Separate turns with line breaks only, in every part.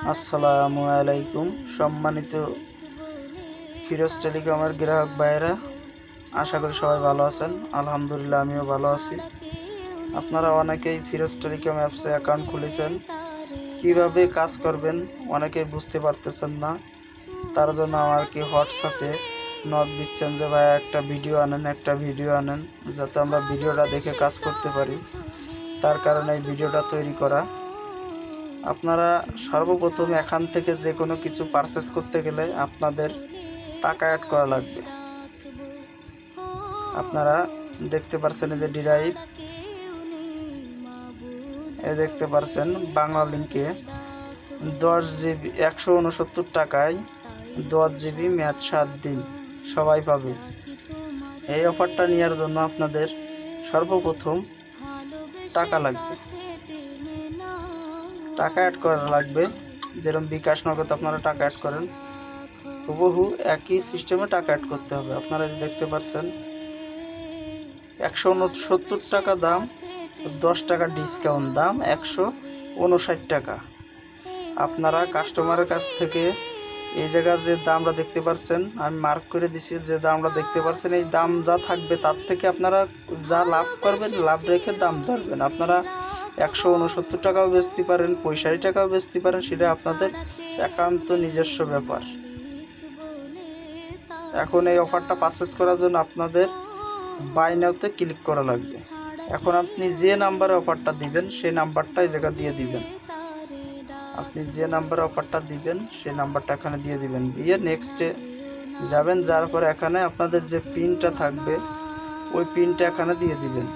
আসসালামু আলাইকুম। সম্মানিত ফিরোজ টেলিকমের গ্রাহক ভাইয়েরা, আশা করি সবাই ভালো আছেন। আলহামদুলিল্লাহ, আমিও ভালো আছি। আপনারা অনেকেই ফিরোজ টেলিকম অ্যাপসে অ্যাকাউন্ট খুলেছেন, কিভাবে কাজ করবেন অনেকেই বুঝতে পারতেছেন না। তার জন্য আমাকে হোয়াটসঅ্যাপে নক দিচ্ছেন যে ভাই একটা ভিডিও আনেন, যাতে আমরা ভিডিওটা দেখে কাজ করতে পারি। তার কারণে এই ভিডিওটা তৈরি করা। আপনারা সর্বপ্রথম এখান থেকে যে কোনো কিছু পারচেস করতে গেলে আপনাদের টাকা অ্যাড করা লাগবে। আপনারা দেখতে পাচ্ছেন যে ডিরাইভ দেখতে পাচ্ছেন বাংলা লিঙ্কে 10 GB 169 টাকায় 10 GB মেয়াদ 7 দিন সবাই পাবে। এই অফারটা নেওয়ার জন্য আপনাদের সর্বপ্রথম টাকা লাগবে, টাকা অ্যাড করা লাগবে। যেরকম বিকাশ নগদ আপনারা টাকা অ্যাড করেন, হুবহু একই সিস্টেমে টাকা অ্যাড করতে হবে। আপনারা দেখতে পাচ্ছেন 169 টাকা দাম, 10 টাকা ডিসকাউন্ট, দাম 159 টাকা। আপনারা কাস্টমারের কাছ থেকে এই জায়গায় যে দামটা দেখতে পাচ্ছেন, আমি মার্ক করে দিছি, যে দামটা দেখতে পাচ্ছেন এই দাম যা থাকবে তার থেকে আপনারা যা লাভ করবেন লাভ রেখে দাম ধরবেন। আপনারা 169 টাকাও বেচতে পারেন, 65 টাকাও বেচতে পারেন, সেটা আপনাদের একান্ত নিজস্ব ব্যাপার। এখন এই অফারটা পারচেস করার জন্য আপনাদের বাই নাওতে ক্লিক করা লাগবে। এখন আপনি যে নাম্বারে অফারটা দিবেন সেই নাম্বারটা এই জায়গা দিয়ে দিবেন। আপনি যে নাম্বারে অফারটা দিবেন সেই নাম্বারটা এখানে দিয়ে দিবেন, দিয়ে নেক্সটে যাবেন। যার পরে এখানে আপনাদের যে পিনটা থাকবে ওই পিনটা এখানে দিয়ে দিবেন।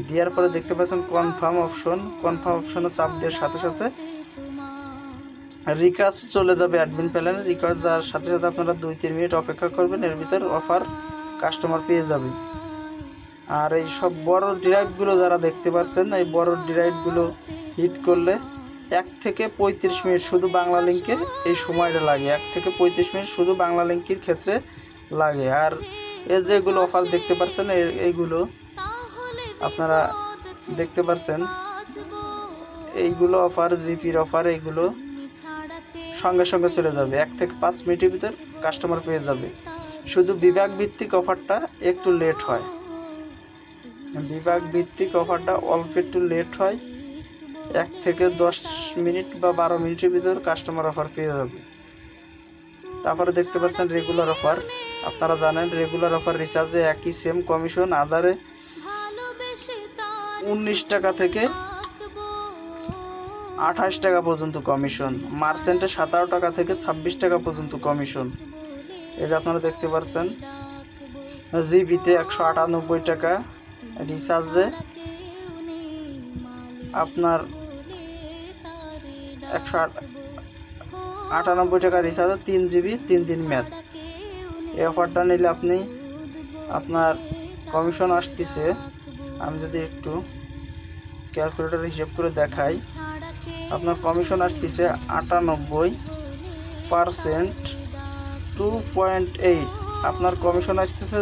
দেওয়ার পরে দেখতে পাচ্ছেন কনফার্ম অপশনে চাপ দেওয়ার সাথে সাথে রিকার্জ চলে যাবে অ্যাডমিন প্ল্যানে। রিকার্জ যাওয়ার সাথে সাথে আপনারা 2-3 মিনিট অপেক্ষা করবেন, এর ভিতর অফার কাস্টমার পেয়ে যাবে। আর এই সব বড় ড্রাইভগুলো যারা দেখতে পাচ্ছেন, এই বড় ড্রাইভগুলো হিট করলে 1 থেকে 35 মিনিট শুধু বাংলা লিঙ্কে এই সময়টা লাগে। 1 থেকে 35 মিনিট শুধু বাংলা লিঙ্কের ক্ষেত্রে লাগে। আর এই যেগুলো অফার দেখতে পাচ্ছেন এইগুলো আপনারা দেখতে পাচ্ছেন, এইগুলো অফার জিপির অফার, এইগুলো সঙ্গে সঙ্গে চলে যাবে। 1 থেকে 5 মিনিটের ভিতর কাস্টমার পেয়ে যাবে। শুধু বিভাগ ভিত্তিক অফারটা একটু লেট হয়, বিভাগ ভিত্তিক অফারটা অল্প একটু লেট হয়। 1 থেকে 10 মিনিট বা 12 মিনিটের ভিতর কাস্টমার অফার পেয়ে যাবে। তারপরে দেখতে পাচ্ছেন রেগুলার অফার। আপনারা জানেন রেগুলার অফার রিচার্জে একই সেম কমিশন, আধারে 19 টাকা থেকে 28 টাকা পর্যন্ত কমিশন, মার্চেন্টে 17 টাকা থেকে 26 টাকা পর্যন্ত কমিশন। এই যে আপনারা দেখতে পাচ্ছেন জিবিতে 198 টাকা, রিচার্জে আপনার 198 টাকা রিচার্জে 3 GB 3 দিন মেয়াদ। এই অফারটা নিলে আপনি আপনার কমিশন আসতেছে, আমি যদি একটু ক্যালকুলেটর হিসেব করে দেখাই, আপনার কমিশন আসতেছে 98% 2.8। আপনার কমিশন আসতেছে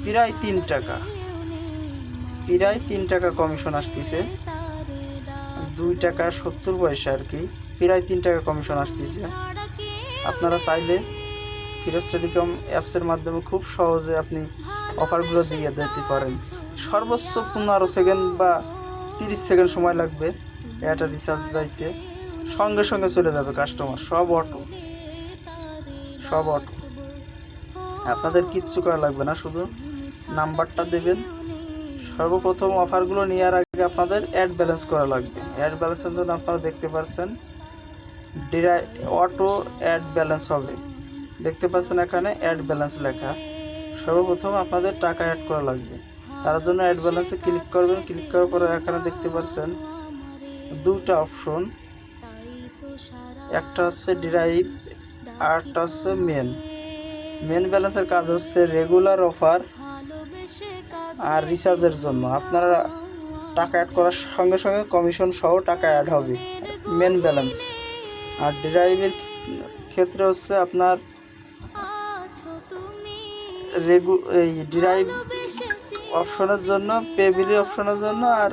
প্রায় 3 টাকা, প্রায় 3 টাকা কমিশন আসতেছে, 2 টাকা 70 পয়সা আর কি, প্রায় 3 টাকা কমিশন আসতেছে। আপনারা চাইলে ফিরোজ টেলিকম অ্যাপসের মাধ্যমে খুব সহজে আপনি অফারগুলো দিয়ে দিতে পারেন। সর্বোচ্চ 15 সেকেন্ড বা 30 সেকেন্ড সময় লাগবে এটা রিচার্জ যাইতে, সঙ্গে সঙ্গে চলে যাবে কাস্টমার। সব অটো। আপনাদের কিচ্ছু করা লাগবে না, শুধু নাম্বারটা দেবেন। সর্বপ্রথম অফারগুলো নেওয়ার আগে আপনাদের অ্যাড ব্যালেন্স করা লাগবে। অ্যাড ব্যালেন্সের জন্য আপনারা দেখতে পাচ্ছেন অটো অ্যাড ব্যালেন্স হবে, দেখতে পাচ্ছেন এখানে অ্যাড ব্যালেন্স লেখা। সর্বপ্রথম আপনাদের টাকা অ্যাড করা লাগবে, তার জন্য অ্যাড ব্যালেন্সে ক্লিক করবেন। ক্লিক করার পরে এখানে দেখতে পাচ্ছেন 2টা অপশন, একটা হচ্ছে ডিরাইভ আর একটা হচ্ছে মেন ব্যালেন্সের কাজ হচ্ছে রেগুলার অফার আর রিচার্জের জন্য। আপনারা টাকা অ্যাড করার সঙ্গে সঙ্গে কমিশন সহ টাকা অ্যাড হবে মেন ব্যালেন্স। আর ডিরাইভের ক্ষেত্রে হচ্ছে আপনার এই ডিরাইভ অপশনের জন্য, পেবিলি অপশনের জন্য আর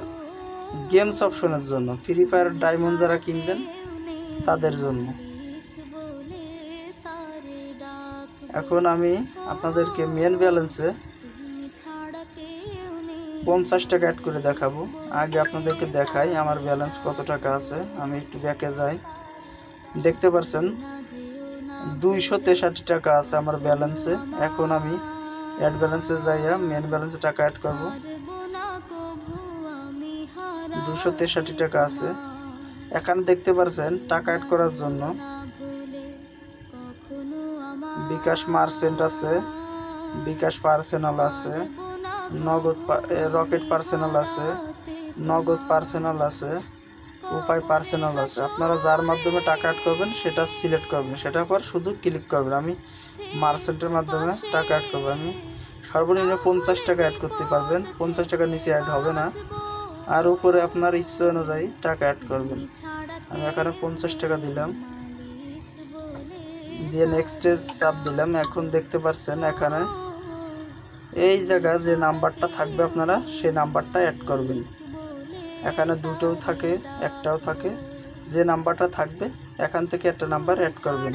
গেমস অপশনের জন্য। ফ্রি ফায়ার ডায়মন্ড যারা কিনবেন তাদের জন্য। এখন আমি আপনাদেরকে মেন ব্যালেন্সে 50 টাকা অ্যাড করে দেখাবো। আগে আপনাদেরকে দেখাই আমার ব্যালেন্স কত টাকা আছে। আমি একটু ব্যাকে যাই, দেখতে পাচ্ছেন 263 টাকা আছে আমার ব্যালেন্সে। এখন আমি অ্যাড ব্যালেন্সে যাইয়া মেন ব্যালেন্সে টাকা অ্যাড করব। 263 টাকা আছে। এখানে দেখতে পাচ্ছেন টাকা অ্যাড করার জন্য বিকাশ মার্চেন্ট আছে, বিকাশ পার্সোনাল আছে, নগদ রকেট পার্সোনাল আছে, নগদ পার্সোনাল আছে, উপায় পার্সোনাল আছে। আপনারা যার মাধ্যমে টাকা অ্যাড করবেন সেটা সিলেক্ট করবেন, সেটার পর শুধু ক্লিক করবেন। আমি মার্চেন্টের মাধ্যমে টাকা অ্যাড করবো। আমি সর্বনিম্ন 50 টাকা অ্যাড করতে পারবেন, 50 টাকার নিচে অ্যাড হবে না। আর উপরে আপনার ইচ্ছা অনুযায়ী টাকা অ্যাড করবেন। আমি এখানে 50 টাকা দিলাম, দিয়ে নেক্সটে চাপ দিলাম। এখন দেখতে পাচ্ছেন এখানে এই জায়গায় যে নাম্বারটা থাকবে আপনারা সেই নাম্বারটা অ্যাড করবেন। এখানে দুটোও থাকে, একটাও থাকে। যে নাম্বারটা থাকবে এখান থেকে একটা নাম্বার অ্যাড করবেন।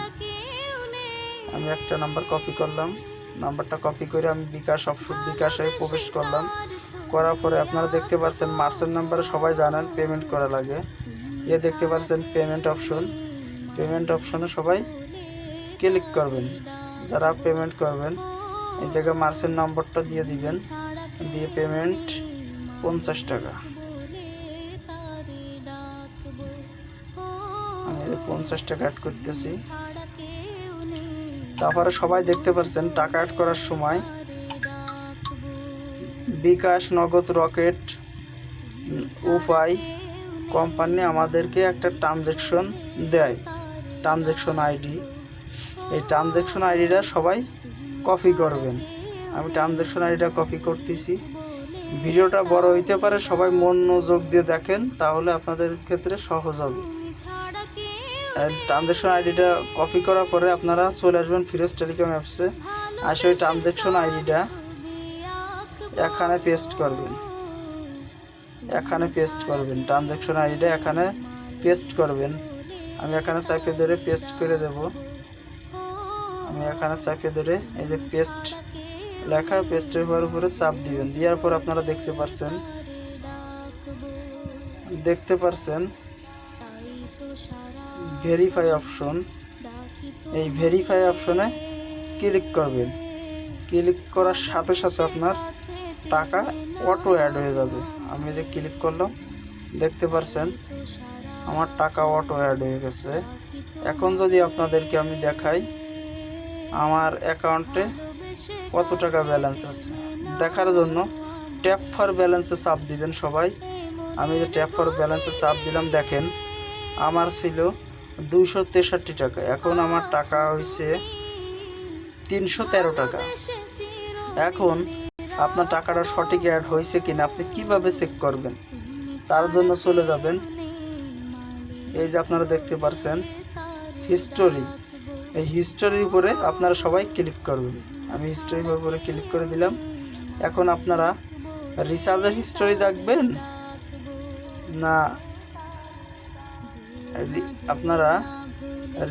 আমি একটা নাম্বার কপি করলাম, নাম্বারটা কপি করে আমি বিকাশ অপশন বিকাশে প্রবেশ করলাম। করার পরে আপনারা দেখতে পাচ্ছেন মার্চেন্ট নাম্বারে সবাই জানেন পেমেন্ট করা লাগে। দেখতে পাচ্ছেন পেমেন্ট অপশন, পেমেন্ট অপশনে সবাই ক্লিক করবেন। যারা পেমেন্ট করবেন এই জায়গায় মার্চেন্ট নম্বরটা দিয়ে দিবেন, দিয়ে পেমেন্ট 50 টাকা। আমি 50 টাকা অ্যাড করতেছি। তারপরে সবাই দেখতে পাচ্ছেন টাকা অ্যাড করার সময় বিকাশ, নগদ, রকেট, উপায় কোম্পানি আমাদেরকে একটা ট্রানজ্যাকশন দেয়, ট্রানজ্যাকশন আইডি। এই ট্রানজ্যাকশন আইডিটা সবাই কপি করবেন। আমি ট্রানজ্যাকশন আইডিটা কপি করতেছি। ভিডিওটা বড় হইতে পারে, সবাই মনোযোগ দিয়ে দেখেন, তাহলে আপনাদের ক্ষেত্রে সহজ হবে। ট্রানজ্যাকশন আইডিটা কপি করার পরে আপনারা চলে আসবেন ফিরোজ টেলিকম অ্যাপসে। আসে ওই ট্রানজ্যাকশন আইডিটা এখানে পেস্ট করবেন, এখানে পেস্ট করবেন। ট্রানজ্যাকশন আইডিটা এখানে পেস্ট করবেন। আমি এখানে চাপে ধরে পেস্ট করে দেব। আমি এখানে চাপে ধরে এই যে পেস্ট লেখা, পেস্টের উপরে চাপ দিবেন। দেওয়ার পর আপনারা দেখতে পারছেন ভেরিফাই অপশন। এই ভেরিফাই অপশনে ক্লিক করবেন। ক্লিক করার সাথে সাথে আপনার টাকা অটো অ্যাড হয়ে যাবে। আমি যে ক্লিক করলাম, দেখতে পারছেন আমার টাকা অটো অ্যাড হয়ে গেছে। এখন যদি আপনাদেরকে আমি দেখাই আমার অ্যাকাউন্টে কত টাকা ব্যালেন্স আছে, দেখার জন্য ট্যাপ ফর ব্যালেন্সে চাপ দিবেন সবাই। আমি যে ট্যাপ ফর ব্যালেন্সে চাপ দিলাম, দেখেন আমার ছিল 263 টাকা, এখন আমার টাকা হয়েছে 313 টাকা। এখন আপনার টাকাটা সঠিক অ্যাড হয়েছে কিনা আপনি কিভাবে চেক করবেন? তার জন্য চলে যাবেন, এই যে আপনারা দেখতে পাচ্ছেন হিস্টোরি। এই হিস্টোরির উপরে আপনারা সবাই ক্লিক করবেন। আমি হিস্টোরির উপরে ক্লিক করে দিলাম। এখন আপনারা রিচার্জের হিস্টোরি দেখবেন না, আপনারা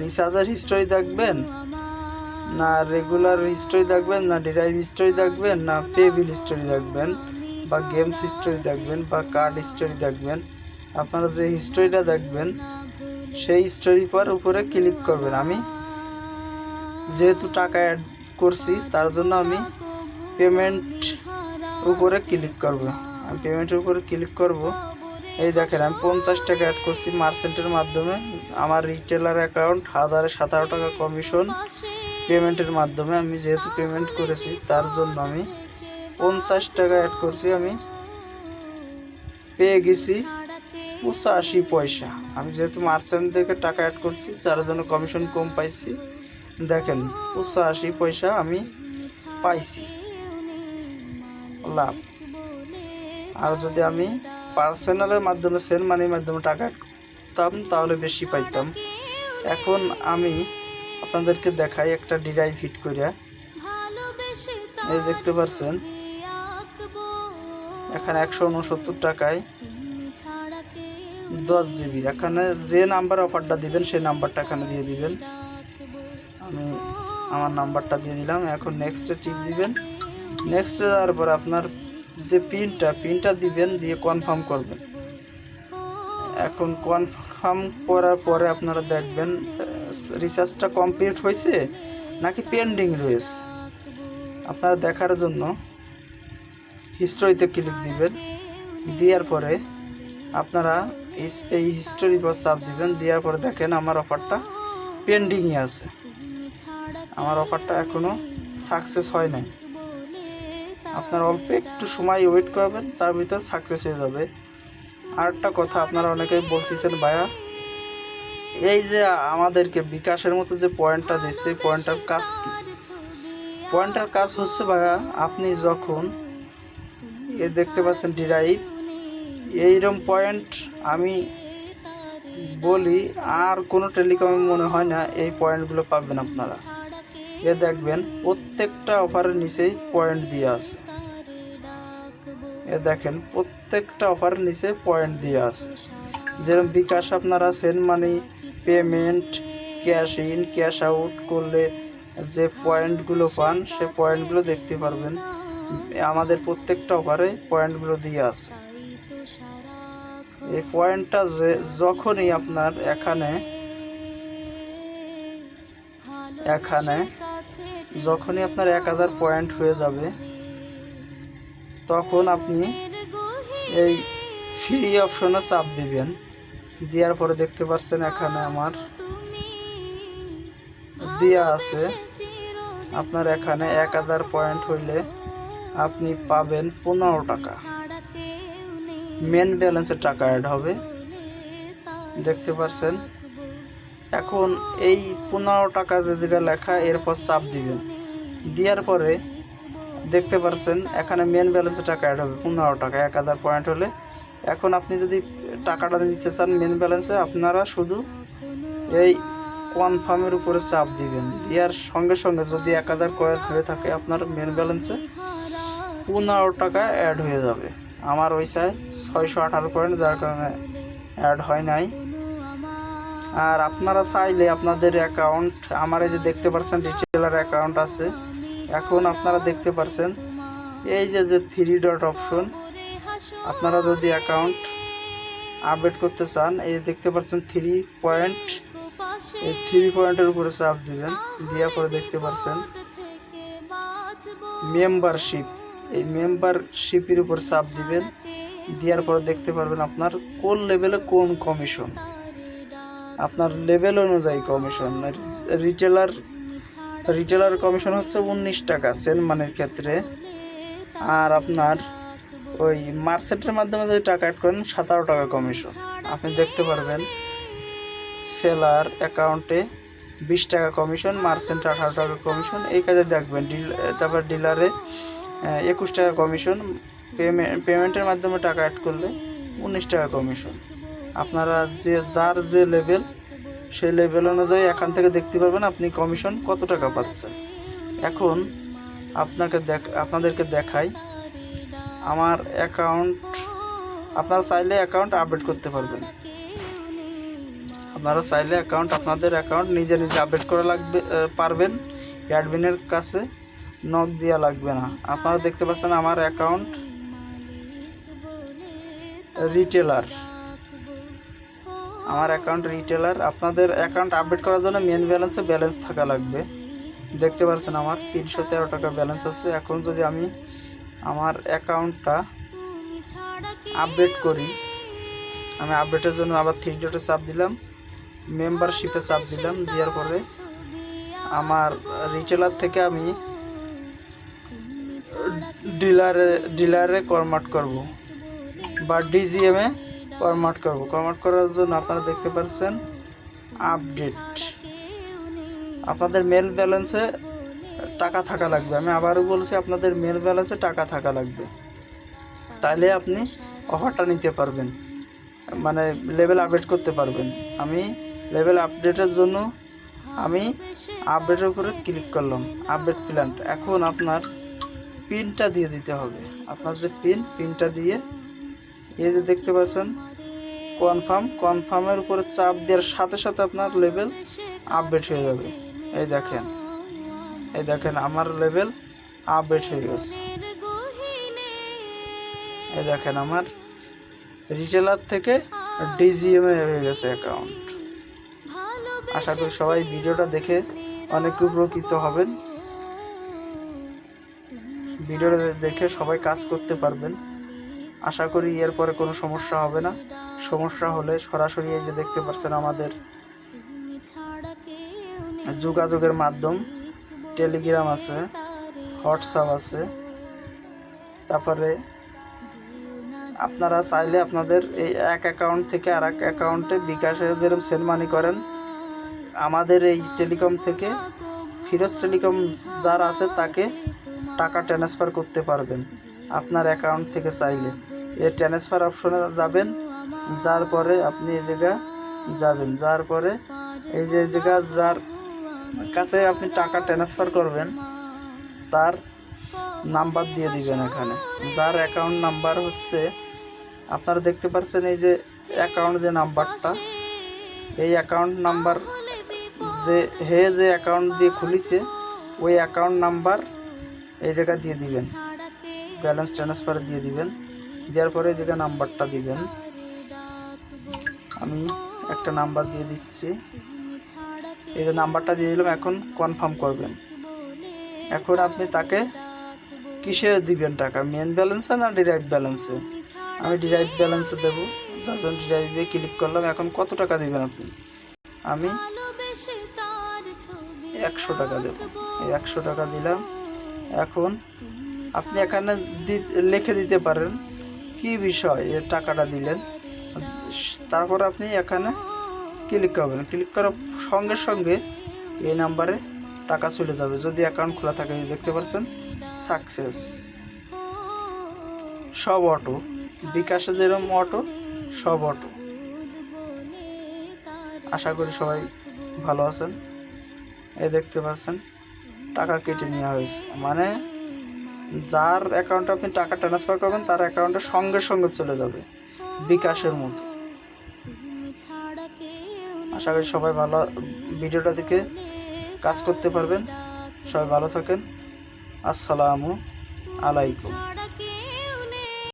রিচার্জের হিস্টোরি দেখবেন না, রেগুলার হিস্টোরি দেখবেন না, ডিরাইভ হিস্টোরি দেখবেন না, পে বিল হিস্টোরি দেখবেন, বা গেমস হিস্টোরি দেখবেন, বা কার্ড হিস্টোরি দেখবেন। আপনারা যে হিস্টোরিটা দেখবেন সেই হিস্টোরির পর উপরে ক্লিক করবেন। আমি যেহেতু টাকা অ্যাড করছি তার জন্য আমি পেমেন্ট উপরে ক্লিক করব। আমি পেমেন্টের উপরে ক্লিক করব। এই দেখেন আমি 50 টাকা অ্যাড করছি মার্চেন্টের মাধ্যমে। আমার রিটেলার অ্যাকাউন্ট 1017 টাকা কমিশন পেমেন্টের মাধ্যমে। আমি যেহেতু পেমেন্ট করেছি তার জন্য আমি 50 টাকা অ্যাড করছি। আমি পেয়ে গেছি 85 পয়সা। আমি যেহেতু মার্চেন্ট থেকে টাকা অ্যাড করছি যার জন্য কমিশন কম পাইছি। দেখেন 85 পয়সা আমি পাইছি লাভ। আর যদি আমি পার্সোনালের মাধ্যমে সেন্ড মানির মাধ্যমে টাকা করতাম তাহলে বেশি পাইতাম। এখন আমি আপনাদেরকে দেখাই একটা ডিরাইভ হিট করে। এই দেখতে পাচ্ছেন এখানে 169 টাকায় 10 GB। এখানে যে নাম্বারে অফারটা দিবেন সেই নাম্বারটা এখানে দিয়ে দিবেন। আমি আমার নাম্বারটা দিয়ে দিলাম। এখন নেক্সটে টিপ দিবেন। নেক্সটে যাওয়ার পর আপনার যে পিনটা দিবেন, দিয়ে কনফার্ম করবেন। এখন কনফার্ম করার পরে আপনারা দেখবেন রিচার্জটা কমপ্লিট হয়েছে নাকি পেন্ডিং রয়েছে। আপনারা দেখার জন্য হিস্টোরিতে ক্লিক দিবেন। দেওয়ার পরে আপনারা এই হিস্টোরি পর চাপ দিবেন। দেওয়ার পরে দেখেন আমার অফারটা পেন্ডিংয়ে আছে, আমার অফারটা এখনও সাকসেস হয় নাই। আপনারা অল্প একটু সময় ওয়েট করবেন, তার ভিতর সাকসেস হয়ে যাবে। আরেকটা কথা, আপনারা অনেকেই বলতেছেন ভাইয়া এই যে আমাদেরকে বিকাশের মতো যে পয়েন্টটা দিচ্ছে, পয়েন্টটার কাজ কি? পয়েন্টটার কাজ হচ্ছে ভাইয়া, আপনি যখন দেখতে পাচ্ছেন ডিরাইভ, এইরকম পয়েন্ট আমি বলি আর কোনো টেলিকমে মনে হয় না এই পয়েন্টগুলো পাবেন আপনারা। দেখবেন প্রত্যেকটা অফারের নিচেই পয়েন্ট দিয়ে আছে। দেখেন প্রত্যেকটা অফারের নিচে পয়েন্ট দিয়ে আছে। যেরকম বিকাশ আপনারা send money, payment, cash in, cash out করলে যে পয়েন্টগুলো পান, সে পয়েন্টগুলো দেখতে পারবেন। আমাদের প্রত্যেকটা অফারে পয়েন্টগুলো দিয়ে আছে। এই পয়েন্টটা যখনই আপনার এখানে যখনই আপনার 1000 পয়েন্ট হয়ে যাবে, তখন আপনি এই ফ্রি অপশনে চাপ দিবেন। দেওয়ার পরে দেখতে পাচ্ছেন এখানে আমার দেওয়া আছে আপনার এখানে 1000 পয়েন্ট হইলে আপনি পাবেন 15 টাকা। মেন ব্যালেন্সের টাকা অ্যাড হবে, দেখতে পাচ্ছেন। এখন এই 15 টাকা যে জায়গায় লেখা, এরপর চাপ দিবেন। দেওয়ার পরে দেখতে পাচ্ছেন এখানে মেন ব্যালেন্সের টাকা অ্যাড হবে 15 টাকা 1000 পয়েন্ট হলে। এখন আপনি যদি টাকাটা দিতে চান মেন ব্যালেন্সে, আপনারা শুধু এই কনফার্মের উপরে চাপ দিবেন। দেওয়ার সঙ্গে সঙ্গে যদি 1000 কয়েন হয়ে থাকে, আপনার মেন ব্যালেন্সে 15 টাকা অ্যাড হয়ে যাবে। আমার ওই চায় 618 পয়েন্ট, যার কারণে অ্যাড হয় নাই। আর আপনারা চাইলে আপনাদের অ্যাকাউন্ট, আমার এই যে দেখতে পাচ্ছেন রিটেলার অ্যাকাউন্ট আছে, এখন আপনারা দেখতে পাচ্ছেন এই যে 3 ডট অপশন, আপনারা যদি অ্যাকাউন্ট আপডেট করতে চান, এই দেখতে পাচ্ছেন 3 পয়েন্ট, এই 3 পয়েন্টের উপরে চাপ দিবেন। দেওয়ার পরে দেখতে পাচ্ছেন মেম্বারশিপ, এই মেম্বারশিপের উপর চাপ দিবেন। দেওয়ার পরে দেখতে পারবেন আপনার কোন লেভেলে কোন কমিশন, আপনার লেভেল অনুযায়ী কমিশন। রিটেলার কমিশন হচ্ছে 19 টাকা সেন্ড মানির ক্ষেত্রে। আর আপনার ওই মার্চেন্টের মাধ্যমে যদি টাকা অ্যাড করেন 17 টাকা কমিশন। আপনি দেখতে পারবেন সেলার অ্যাকাউন্টে 20 টাকা কমিশন, মার্চেন্টে 18 টাকা কমিশন। এই কাজে দেখবেন তারপর ডিলারে 21 টাকা কমিশন, পেমেন্টের মাধ্যমে টাকা অ্যাড করলে 19 টাকা কমিশন। আপনারা যার যে লেভেল, সেই লেভেল অনুযায়ী এখান থেকে দেখতে পারবেন আপনি কমিশন কত টাকা পাচ্ছেন। এখন আপনাদেরকে দেখাই আমার অ্যাকাউন্ট। আপনারা চাইলে অ্যাকাউন্ট আপডেট করতে পারবেন। আপনারা চাইলে আপনাদের অ্যাকাউন্ট নিজে আপডেট করা পারবেন। অ্যাডমিনের কাছে নক দেওয়া লাগবে না। আপনারা দেখতে পাচ্ছেন আমার অ্যাকাউন্ট রিটেলার, আপনাদের অ্যাকাউন্ট আপডেট করার জন্য মেন ব্যালেন্স থাকা লাগবে। দেখতে পাচ্ছেন আমার 313 টাকা ব্যালেন্স আছে। এখন যদি আমি আমার অ্যাকাউন্টটা আপডেট করি, আমি আপডেটের জন্য আবার 3 ডটে চাপ দিলাম, মেম্বারশিপে চাপ দিলাম। দেওয়ার পরে আমার রিটেলার থেকে আমি ডিলারে কনভার্ট করব বা ডিজিএমে কনভার্ট করার জন্য আপনারা দেখতে পাচ্ছেন আপডেট। আপনাদের মেল ব্যালেন্সে টাকা থাকা লাগবে। আমি আবারও বলছি, আপনাদের মেল ব্যালেন্সে টাকা থাকা লাগবে, তাইলে আপনি অফারটা নিতে পারবেন, মানে লেভেল আপডেট করতে পারবেন। আমি লেভেল আপডেটের জন্য আমি আপডেটের উপরে ক্লিক করলাম, আপডেট প্ল্যান। এখন আপনার পিনটা দিতে হবে। আপনার যে পিনটা দিয়ে এই যে দেখতে পাচ্ছেন কনফার্মের উপরে চাপ দেওয়ার সাথে সাথে আপনার লেভেল আপডেট হয়ে যাবে। এই দেখেন আমার লেভেল আপডেট হয়ে গেছে। এই দেখেন আমার রিটেলার থেকে ডিজিএম এ হয়ে গেছে অ্যাকাউন্ট। আশা করি সবাই ভিডিওটা দেখে অনেক উপকৃত হবেন। ভিডিওটা দেখে সবাই কাজ করতে পারবেন। আশা করি এরপরে কোনো সমস্যা হবে না। সমস্যা হলে সরাসরি এই যে দেখতে পাচ্ছেন আমাদের যোগাযোগের মাধ্যম টেলিগ্রাম আছে, হোয়াটসঅ্যাপ আছে। তারপরে আপনারা চাইলে আপনাদের এই এক অ্যাকাউন্ট থেকে আর এক অ্যাকাউন্টে বিকাশে যেরকম সেন্ড মানি করেন, আমাদের এই টেলিকম থেকে ফিরোজ টেলিকম যার আছে তাকে টাকা ট্রান্সফার করতে পারবেন আপনার অ্যাকাউন্ট থেকে চাইলে। এই ট্রান্সফার অপশনে যাবেন, যার পরে আপনি এই জায়গা যাবেন, যার পরে এই যে জায়গা যার কাছে আপনি টাকা ট্রান্সফার করবেন তার নাম্বার দিয়ে দিবেন। এখানে যার অ্যাকাউন্ট নাম্বার হচ্ছে আপনারা দেখতে পাচ্ছেন এই যে অ্যাকাউন্ট যে নাম্বারটা, এই অ্যাকাউন্ট নাম্বার যে অ্যাকাউন্ট দিয়ে খুলিছে ওই অ্যাকাউন্ট নাম্বার এই জায়গা দিয়ে দিবেন, ব্যালেন্স ট্রান্সফার দিয়ে দিবেন। দেওয়ার পরে এই জায়গা নাম্বারটা দিবেন। আমি একটা নাম্বার দিয়ে দিচ্ছি, এই যে নাম্বারটা দিয়ে দিলাম। এখন কনফার্ম করবেন। এখন আপনি তাকে কিসে দিবেন টাকা, মেন ব্যালেন্সে না ডিরাইভ ব্যালেন্সে? আমি ডিরাইভ ব্যালেন্সে দেবো, যার জন্য ডিরাইভে ক্লিক করলাম। এখন কত টাকা দিবেন আপনি? আমি 100 টাকা দেব। এই 100 টাকা দিলাম। এখন আপনি এখানে লিখে দিতে পারেন কি বিষয় এর টাকাটা দিলেন। তারপর আপনি এখানে ক্লিক করবেন। ক্লিক করার সঙ্গে সঙ্গে এই নাম্বারে টাকা চলে যাবে যদি অ্যাকাউন্ট খোলা থাকে। দেখতে পাচ্ছেন সাকসেস, সব অটো, বিকাশে যেরকম অটো সব অটো। আশা করি সবাই ভালো আছেন। এই দেখতে পাচ্ছেন টাকা কেটে নেওয়া হয়েছে, মানে যার অ্যাকাউন্টে আপনি টাকা ট্রান্সফার করবেন তার অ্যাকাউন্টে সঙ্গে সঙ্গে চলে যাবে বিকাশের মতো। আশা করি সবাই ভালো ভিডিওটা দেখে কাজ করতে পারবেন। সবাই ভালো থাকেন। আসসালামু আলাইকুম।